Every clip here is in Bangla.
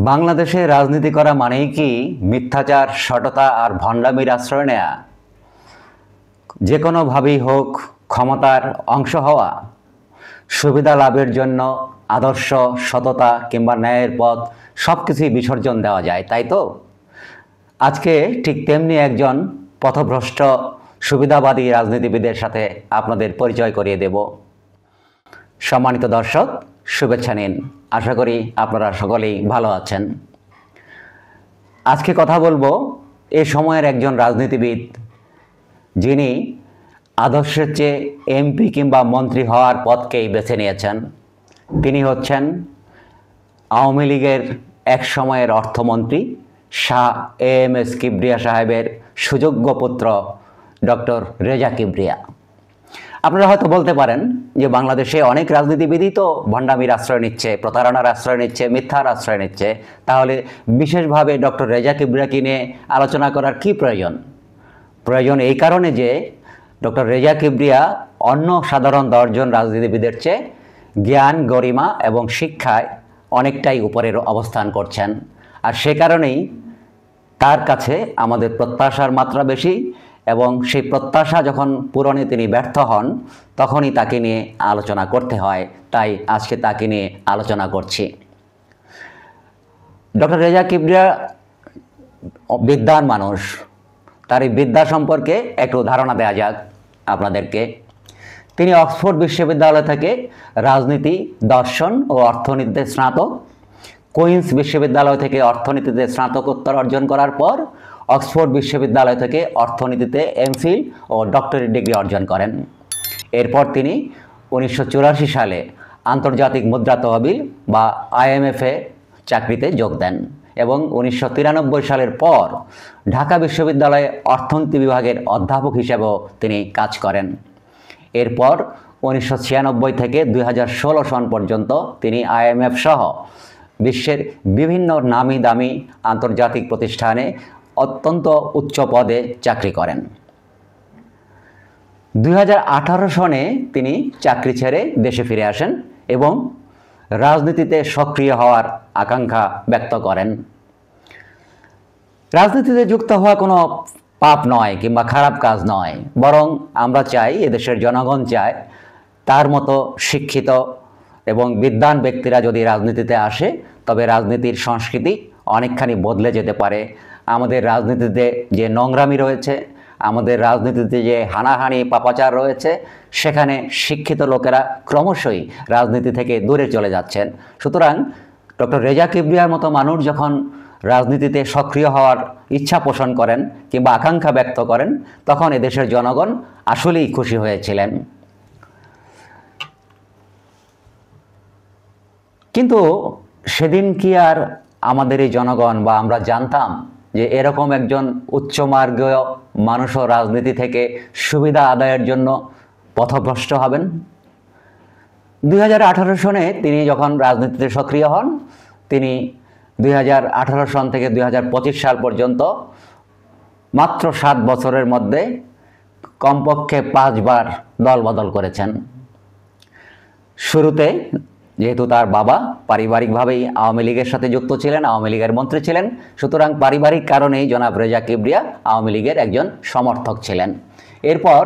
বাংলাদেশে রাজনীতি করা মানেই কি মিথ্যাচার, সততা আর ভণ্ডামির আশ্রয় নেয়া? যে কোনোভাবেই হোক ক্ষমতার অংশ হওয়া, সুবিধা লাভের জন্য আদর্শ, সততা কিংবা ন্যায়ের পথ সব কিছুই বিসর্জন দেওয়া যায়, তাই তো? আজকে ঠিক তেমনি একজন পথভ্রষ্ট সুবিধাবাদী রাজনীতিবিদের সাথে আপনাদের পরিচয় করিয়ে দেব। সম্মানিত দর্শক, শুভেচ্ছা নিন। আশা করি আপনারা সকলেই ভালো আছেন। আজকে কথা বলবো এ সময়ের একজন রাজনীতিবিদ, যিনি আদর্শের চেয়ে এমপি কিংবা মন্ত্রী হওয়ার পথকেই বেছে নিয়েছেন। তিনি হচ্ছেন আওয়ামী লীগের এক সময়ের অর্থমন্ত্রী শাহ এএমএস কিবরিয়া সাহেবের সুযোগ্য পুত্র ডক্টর রেজা কিবরিয়া। আপনারা হয়তো বলতে পারেন যে বাংলাদেশে অনেক রাজনীতিবিদই তো ভণ্ডামির আশ্রয় নিচ্ছে, প্রতারণার আশ্রয় নিচ্ছে, মিথ্যার আশ্রয় নিচ্ছে, তাহলে বিশেষভাবে ডক্টর রেজা কিবরিয়াকে নিয়ে আলোচনা করার কি প্রয়োজন? প্রয়োজন এই কারণে যে ডক্টর রেজা কিবরিয়া অন্য সাধারণ 10 জন রাজনীতিবিদের চেয়ে জ্ঞান, গরিমা এবং শিক্ষায় অনেকটাই উপরের অবস্থান করছেন। আর সে কারণেই তার কাছে আমাদের প্রত্যাশার মাত্রা বেশি, এবং সেই প্রত্যাশা যখন পূরণে তিনি ব্যর্থ হন তখনই তাকে নিয়ে আলোচনা করতে হয়। তাই আজকে তাকে নিয়ে আলোচনা করছি। ডক্টর রেজা কিবরিয়া বিদ্বান মানুষ। তার এই বিদ্যা সম্পর্কে একটু ধারণা দেওয়া যাক আপনাদেরকে। তিনি অক্সফোর্ড বিশ্ববিদ্যালয় থেকে রাজনীতি, দর্শন ও অর্থনীতিতে স্নাতক, কুইন্স বিশ্ববিদ্যালয় থেকে অর্থনীতিতে স্নাতকোত্তর অর্জন করার পর অক্সফোর্ড বিশ্ববিদ্যালয় থেকে অর্থনীতিতে এমফিল ও ডক্টরেট ডিগ্রি অর্জন করেন। এরপর তিনি 1984 সালে আন্তর্জাতিক মুদ্রা তহবিল বা IMF-এ চাকরিতে যোগ দেন এবং 1993 সালের পর ঢাকা বিশ্ববিদ্যালয়ে অর্থনীতি বিভাগের অধ্যাপক হিসেবেও তিনি কাজ করেন। এরপর 1996 থেকে 2016 সন পর্যন্ত তিনি IMF সহ বিশ্বের বিভিন্ন নামি দামি আন্তর্জাতিক প্রতিষ্ঠানে অত্যন্ত উচ্চ পদে চাকরি করেন। 2018 সনে তিনি চাকরি ছেড়ে দেশে ফিরে আসেন এবং রাজনীতিতে সক্রিয় হওয়ার আকাঙ্ক্ষা ব্যক্ত করেন। রাজনীতিতে যুক্ত হওয়া কোনো পাপ নয় কিংবা খারাপ কাজ নয়, বরং আমরা চাই, এদেশের জনগণ চায়, তার মতো শিক্ষিত এবং বিদ্বান ব্যক্তিরা যদি রাজনীতিতে আসে তবে রাজনীতির সংস্কৃতি অনেকখানি বদলে যেতে পারে। আমাদের রাজনীতিতে যে নোংরামি রয়েছে, আমাদের রাজনীতিতে যে হানাহানি পাপাচার রয়েছে, সেখানে শিক্ষিত লোকেরা ক্রমশই রাজনীতি থেকে দূরে চলে যাচ্ছেন। সুতরাং ডক্টর রেজা কিবরিয়ার মতো মানুষ যখন রাজনীতিতে সক্রিয় হওয়ার ইচ্ছা পোষণ করেন কিংবা আকাঙ্ক্ষা ব্যক্ত করেন, তখন এদেশের জনগণ আসলেই খুশি হয়েছিলেন। কিন্তু সেদিন কি আর আমাদের এই জনগণ বা আমরা জানতাম যে এরকম একজন উচ্চমার্গীয় মানুষও রাজনীতি থেকে সুবিধা আদায়ের জন্য পথভ্রষ্ট হবেন? 2018 সনে তিনি যখন রাজনীতিতে সক্রিয় হন, তিনি 2018 সন থেকে 2025 সাল পর্যন্ত মাত্র 7 বছরের মধ্যে কমপক্ষে 5 বার দল বদল করেছেন। শুরুতে যেহেতু তার বাবা পারিবারিকভাবেই আওয়ামী লীগের সাথে যুক্ত ছিলেন, আওয়ামী লীগের মন্ত্রী ছিলেন, সুতরাং পারিবারিক কারণেই জনাব রেজা কিবরিয়া আওয়ামী লীগের একজন সমর্থক ছিলেন। এরপর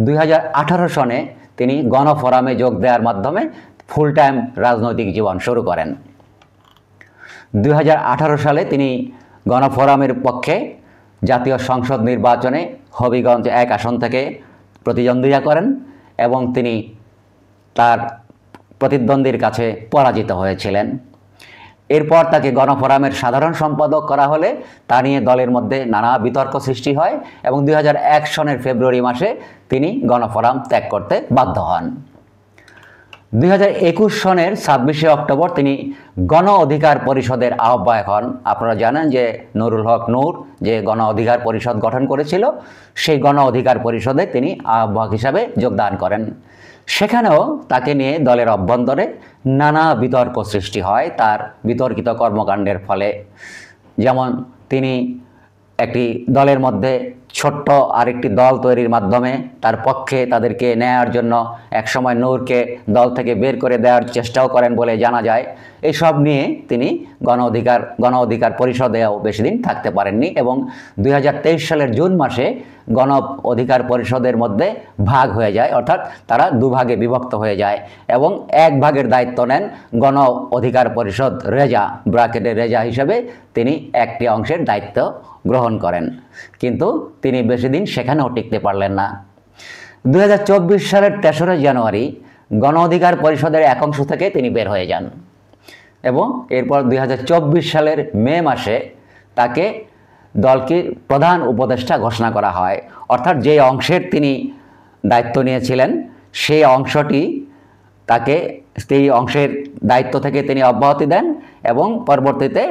2018 সনে তিনি গণফোরামে যোগ দেওয়ার মাধ্যমে ফুল টাইম রাজনৈতিক জীবন শুরু করেন। 2018 সালে তিনি গণফোরামের পক্ষে জাতীয় সংসদ নির্বাচনে হবিগঞ্জ 1 আসন থেকে প্রতিদ্বন্দ্বিতা করেন এবং তিনি তার প্রতিদ্বন্দ্বীর কাছে পরাজিত হয়েছিলেন। এরপর তাকে গণফোরামের সাধারণ সম্পাদক করা হলে তা নিয়ে দলের মধ্যে নানা বিতর্ক সৃষ্টি হয় এবং 2001 সনের ফেব্রুয়ারি মাসে তিনি গণফোরাম ত্যাগ করতে বাধ্য হন। 2021 সনের 26শে অক্টোবর তিনি গণ অধিকার পরিষদের আহ্বায়ক হন। আপনারা জানেন যে নুরুল হক নূর যে গণ অধিকার পরিষদ গঠন করেছিল, সেই গণ অধিকার পরিষদে তিনি আহ্বায়ক হিসাবে যোগদান করেন। সেখানেও তাকে নিয়ে দলের অভ্যন্তরে নানা বিতর্ক সৃষ্টি হয় তার বিতর্কিত কর্মকাণ্ডের ফলে। যেমন তিনি একটি দলের মধ্যে ছোট্ট আরেকটি দল তৈরির মাধ্যমে তার পক্ষে তাদেরকে নেয়ার জন্য একসময় নূরকে দল থেকে বের করে দেওয়ার চেষ্টাও করেন বলে জানা যায়। এইসব নিয়ে তিনি গণ অধিকার পরিষদেও বেশি দিন থাকতে পারেননি এবং 2023 সালের জুন মাসে গণ অধিকার পরিষদের মধ্যে ভাগ হয়ে যায়, অর্থাৎ তারা দুভাগে বিভক্ত হয়ে যায় এবং এক ভাগের দায়িত্ব নেন গণ অধিকার পরিষদ রেজা, ব্র্যাকেটে রেজা হিসেবে তিনি একটি অংশের দায়িত্ব গ্রহণ করেন, কিন্তু তিনি বেশি দিন সেখানেও টিকতে পারলেন না। 2024 সালের 3রা জানুয়ারি গণ অধিকার পরিষদের এক অংশ থেকে তিনি বের হয়ে যান এবং এরপর 2024 সালের মে মাসে তাকে দলটির প্রধান উপদেষ্টা ঘোষণা করা হয়, অর্থাৎ যে অংশের তিনি দায়িত্ব নিয়েছিলেন সেই অংশটি তাকে সেই অংশের দায়িত্ব থেকে তিনি অব্যাহতি দেন এবং পরবর্তীতে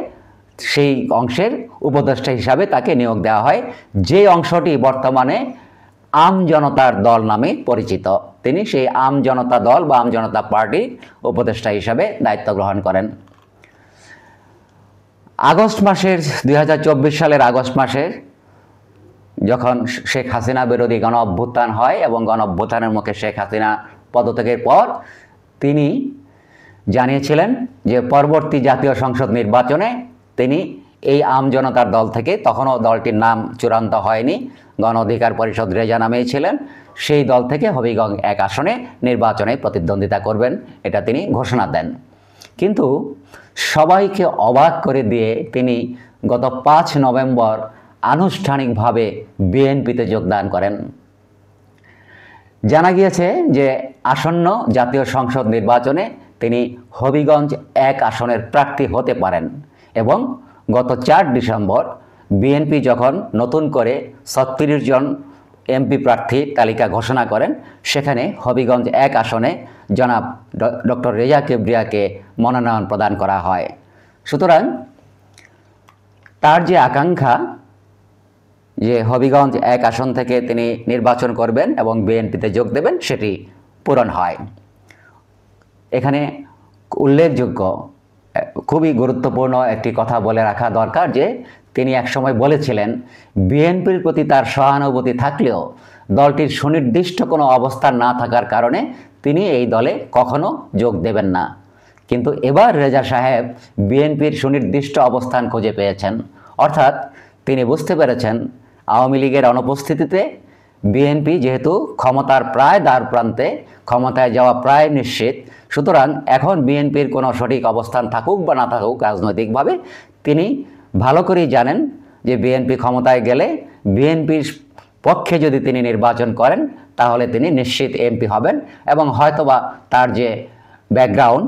সেই অংশের উপদেষ্টা হিসাবে তাকে নিয়োগ দেওয়া হয়, যে অংশটি বর্তমানে আম জনতার দল নামে পরিচিত। তিনি সেই আম জনতা দল বা আম জনতা পার্টির উপদেষ্টা হিসাবে দায়িত্ব গ্রহণ করেন। আগস্ট মাসের 2024 সালের আগস্ট মাসে যখন শেখ হাসিনা বিরোধী গণ অভ্যুত্থান হয় এবং গণ অভ্যুত্থানের মুখে শেখ হাসিনা পদত্যাগের পর তিনি জানিয়েছিলেন যে পরবর্তী জাতীয় সংসদ নির্বাচনে তিনি এই আম জনতার দল থেকে, তখনও দলটির নাম চূড়ান্ত হয়নি, গণ অধিকার পরিষদ রেজা নামেই ছিলেন, সেই দল থেকে হবিগঞ্জ 1 আসনে নির্বাচনে প্রতিদ্বন্দ্বিতা করবেন, এটা তিনি ঘোষণা দেন। কিন্তু সবাইকে অবাক করে দিয়ে তিনি গত 5 নভেম্বর আনুষ্ঠানিকভাবে বিএনপিতে যোগদান করেন। জানা গিয়েছে যে আসন্ন জাতীয় সংসদ নির্বাচনে তিনি হবিগঞ্জ 1 আসনের প্রার্থী হতে পারেন এবং গত 4 ডিসেম্বর বিএনপি যখন নতুন করে 36 জন এমপি প্রার্থী তালিকা ঘোষণা করেন, সেখানে হবিগঞ্জ 1 আসনে জনাব ডক্টর রেজা কিবরিয়াকে মনোনয়ন প্রদান করা হয়। সুতরাং তার যে আকাঙ্ক্ষা যে হবিগঞ্জ 1 আসন থেকে তিনি নির্বাচন করবেন এবং বিএনপিতে যোগ দেবেন, সেটি পূরণ হয়। এখানে উল্লেখযোগ্য খুবই গুরুত্বপূর্ণ একটি কথা বলে রাখা দরকার যে তিনি একসময় বলেছিলেন বিএনপির প্রতি তার সহানুভূতি থাকলেও দলটির সুনির্দিষ্ট কোনো অবস্থান না থাকার কারণে তিনি এই দলে কখনো যোগ দেবেন না। কিন্তু এবার রেজা সাহেব বিএনপির সুনির্দিষ্ট অবস্থান খুঁজে পেয়েছেন, অর্থাৎ তিনি বুঝতে পেরেছেন আওয়ামী লীগের অনুপস্থিতিতে বিএনপি যেহেতু ক্ষমতার প্রায় দ্বার প্রান্তে, ক্ষমতায় যাওয়া প্রায় নিশ্চিত, সুতরাং এখন বিএনপির কোনো সঠিক অবস্থান থাকুক বা না থাকুক রাজনৈতিকভাবে, তিনি ভালো করেই জানেন যে বিএনপি ক্ষমতায় গেলে বিএনপির পক্ষে যদি তিনি নির্বাচন করেন তাহলে তিনি নিশ্চিত এমপি হবেন এবং হয়তোবা তার যে ব্যাকগ্রাউন্ড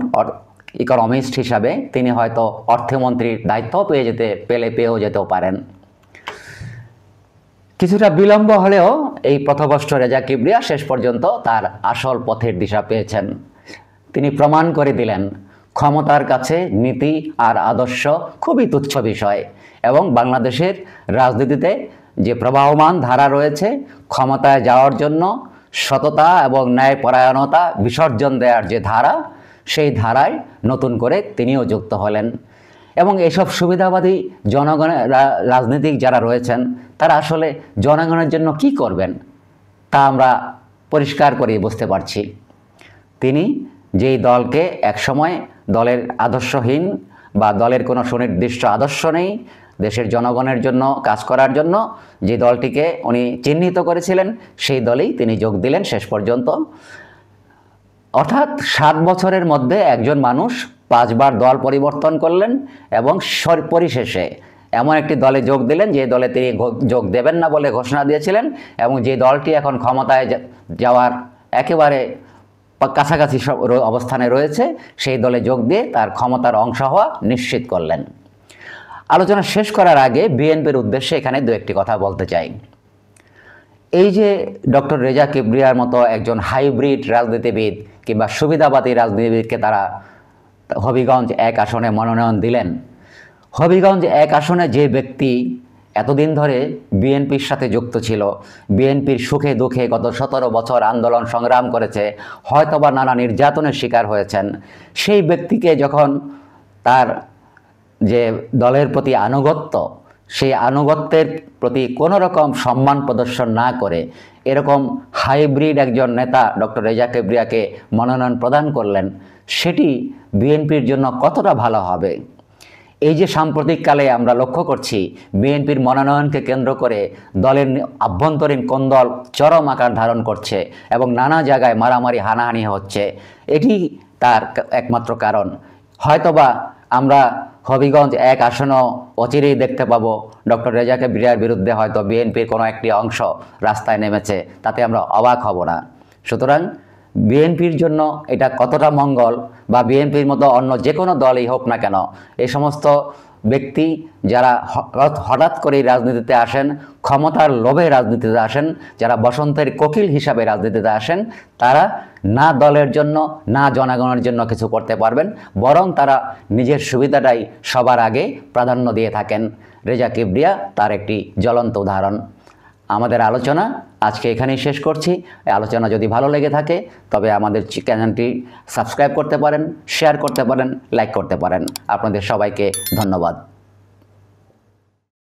ইকোনমিস্ট হিসাবে তিনি হয়তো অর্থমন্ত্রীর দায়িত্ব পেয়েও যেতেও পারেন। কিছুটা বিলম্ব হলেও এই পথভ্রষ্ট রেজা কিবরিয়া শেষ পর্যন্ত তার আসল পথের দিশা পেয়েছেন। তিনি প্রমাণ করে দিলেন ক্ষমতার কাছে নীতি আর আদর্শ খুবই তুচ্ছ বিষয় এবং বাংলাদেশের রাজনীতিতে যে প্রবাহমান ধারা রয়েছে ক্ষমতায় যাওয়ার জন্য সততা এবং ন্যায়পরায়ণতা বিসর্জন দেওয়ার যে ধারা, সেই ধারায় নতুন করে তিনিও যুক্ত হলেন এবং এসব সুবিধাবাদী জনগণের রাজনীতিক যারা রয়েছেন তারা আসলে জনগণের জন্য কি করবেন তা আমরা পরিষ্কার করে বুঝতে পারছি। তিনি যেই দলকে একসময় দলের আদর্শহীন বা দলের কোনো সুনির্দিষ্ট আদর্শ নেই, দেশের জনগণের জন্য কাজ করার জন্য যে দলটিকে উনি চিহ্নিত করেছিলেন সেই দলেই তিনি যোগ দিলেন শেষ পর্যন্ত। অর্থাৎ 7 বছরের মধ্যে একজন মানুষ 5 বার দল পরিবর্তন করলেন এবং পরিশেষে এমন একটি দলে যোগ দিলেন যে দলে তিনি যোগ দেবেন না বলে ঘোষণা দিয়েছিলেন এবং যে দলটি এখন ক্ষমতায় যাওয়ার একেবারে কাছাকাছি অবস্থানে রয়েছে সেই দলে যোগ দিয়ে তার ক্ষমতার অংশ হওয়া নিশ্চিত করলেন। আলোচনা শেষ করার আগে বিএনপির উদ্দেশ্যে এখানে 2-1টি কথা বলতে চাই। এই যে ডক্টর রেজা কিবরিয়ার মতো একজন হাইব্রিড রাজনীতিবিদ কিংবা সুবিধাবাদী রাজনীতিবিদকে তারা হবিগঞ্জ 1 আসনে মনোনয়ন দিলেন, হবিগঞ্জ 1 আসনে যে ব্যক্তি এতদিন ধরে বিএনপির সাথে যুক্ত ছিল, বিএনপির সুখে দুঃখে গত 17 বছর আন্দোলন সংগ্রাম করেছে, হয়তোবা নানা নির্যাতনের শিকার হয়েছেন, সেই ব্যক্তিকে যখন তার যে দলের প্রতি আনুগত্য সেই আনুগত্যের প্রতি কোনো রকম সম্মান প্রদর্শন না করে এরকম হাইব্রিড একজন নেতা ডক্টর রেজা কিবরিয়াকে মনোনয়ন প্রদান করলেন, সেটি বিএনপির জন্য কতটা ভালো হবে? এই যে সাম্প্রতিককালে আমরা লক্ষ্য করছি বিএনপির মনোনয়নকে কেন্দ্র করে দলের আভ্যন্তরীণ কোন্দল চরম আকার ধারণ করছে এবং নানা জায়গায় মারামারি হানাহানি হচ্ছে, এটি তার একমাত্র কারণ। হয়তোবা আমরা হবিগঞ্জ 1 আসনও অচিরেই দেখতে পাবো ডক্টর রেজা কিবরিয়ার বিরুদ্ধে হয়তো বিএনপির কোনো একটি অংশ রাস্তায় নেমেছে, তাতে আমরা অবাক হব না। সুতরাং বিএনপির জন্য এটা কতটা মঙ্গল, বা বিএনপির মতো অন্য যে কোনো দলই হোক না কেন, এই সমস্ত ব্যক্তি যারা হঠাৎ করেই রাজনীতিতে আসেন, ক্ষমতার লোভে রাজনীতিতে আসেন, যারা বসন্তের কোকিল হিসাবে রাজনীতিতে আসেন, তারা না দলের জন্য না জনগণের জন্য কিছু করতে পারবেন, বরং তারা নিজের সুবিধাটাই সবার আগে প্রাধান্য দিয়ে থাকেন। রেজা কিবরিয়া তার একটি জ্বলন্ত উদাহরণ। আমাদের আলোচনা আজকে এখানেই শেষ করছি। এই আলোচনা যদি ভালো লেগে থাকে তবে আমাদের চ্যানেলটি সাবস্ক্রাইব করতে পারেন, শেয়ার করতে পারেন, লাইক করতে পারেন। আপনাদের সবাইকে ধন্যবাদ।